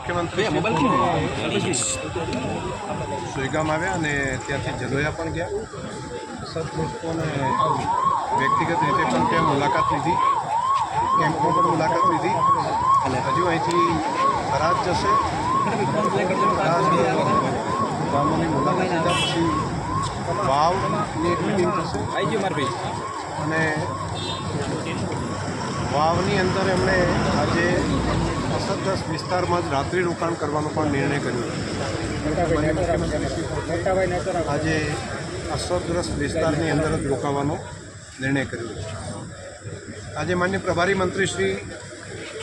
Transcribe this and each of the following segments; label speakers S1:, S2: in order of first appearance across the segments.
S1: મુખ્યમંત્રી સુઈગામ આવ્યા અને ત્યાંથી જલોયા પણ ગયા. સદદોસ્તોને વ્યક્તિગત રીતે પણ ત્યાં મુલાકાત લીધી, કેમ્પમાં પણ મુલાકાત લીધી. હજુ અહીંથી થરાદ જશે. ગામોની મુલાકાત લીધા પછી વાવની એક મિટિંગ થશે અને વાવની અંદર એમણે આજે અસરગ્રસ્ત વિસ્તારમાં જ રાત્રિ રોકાણ કરવાનો પણ નિર્ણય કર્યો. આજે અસરગ્રસ્ત વિસ્તારની અંદર જ રોકાવાનો નિર્ણય કર્યો. આજે માન્ય પ્રભારી મંત્રીશ્રી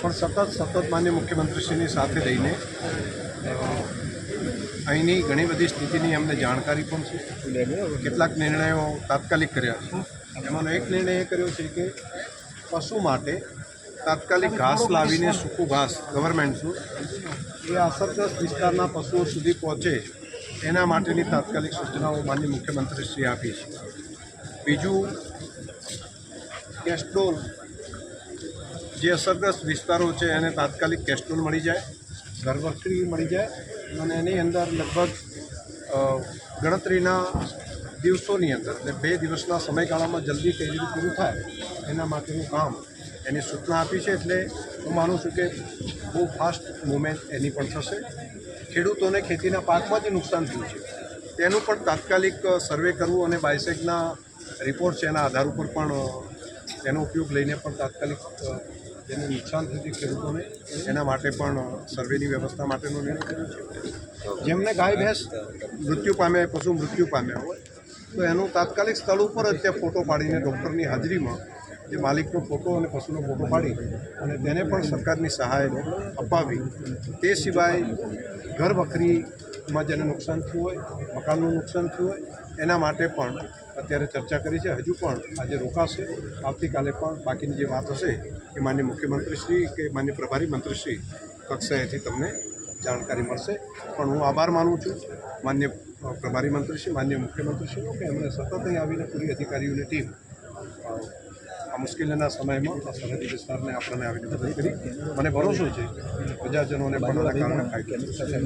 S1: પણ સતત માન્ય મુખ્યમંત્રીશ્રીની સાથે રહીને અહીંની ઘણી બધી સ્થિતિની અમને જાણકારી પણ છે. કેટલાક નિર્ણયો તાત્કાલિક કર્યા છે. એમાંનો એક નિર્ણય એ કર્યો છે કે પશુ માટે તાત્કાલિક ઘાસ લાવીને સૂકું ઘાસ ગવર્મેન્ટનું એ અસરગ્રસ્ત વિસ્તારના પશુઓ સુધી પહોંચે એના માટેની તાત્કાલિક સૂચનાઓ માન્ય મુખ્યમંત્રીશ્રીએ આપી છે. બીજું, કેસ્ટોલ જે અસરગ્રસ્ત વિસ્તારો છે એને તાત્કાલિક કેસ્ટોલ મળી જાય, ઘરવખરી મળી જાય અને એની અંદર લગભગ ગણતરીના દિવસોની અંદર એટલે 2 દિવસના સમયગાળામાં જલ્દી કઈ રીતે પૂરું થાય એના માટેનું કામ એની સૂચના આપી છે. એટલે હું માનું છું કે બહુ ફાસ્ટ મૂવમેન્ટ એની પણ થશે. ખેડૂતોને ખેતીના પાકમાં જે નુકસાન થયું છે તેનું પણ તાત્કાલિક સર્વે કરવું અને બાયસેગના રિપોર્ટ છે એના આધાર ઉપર પણ તેનો ઉપયોગ લઈને પણ તાત્કાલિક જેને નુકસાન થયું છે ખેડૂતોને એના માટે પણ સર્વેની વ્યવસ્થા માટેનો નિર્ણય કર્યો છે. જેમને ગાય ભેંસ મૃત્યુ પામ્યા, પશુ મૃત્યુ પામ્યા હોય તો એનું તાત્કાલિક સ્થળ ઉપર જ ત્યાં ફોટો પાડીને ડૉક્ટરની હાજરીમાં જે માલિકનો ફોટો અને પશુનો ફોટો પાડી અને તેને પણ સરકારની સહાય અપાવી. તે સિવાય ઘર વખરીમાં જેને નુકસાન થયું હોય, મકાનનું નુકસાન થયું હોય એના માટે પણ અત્યારે ચર્ચા કરી છે. હજુ પણ આજે રોકાશે. આવતીકાલે પણ બાકીની જે વાત હશે એ માન્ય મુખ્યમંત્રીશ્રી કે માન્ય પ્રભારી મંત્રીશ્રી કક્ષાએથી તમને જાણકારી મળશે. પણ હું આભાર માનું છું માન્ય પ્રભારી મંત્રીશ્રી, માન્ય મુખ્યમંત્રીશ્રીનો કે એમણે સતત અહીં આવીને પૂરી અધિકારીઓની ટીમ આ મુશ્કેલીના સમયમાં આ સરહદી વિસ્તારને આપણને આવીને મદદ કરી. મને ભરોસો છે પ્રજાજનોને પણ આના કારણે ફાયદો થશે.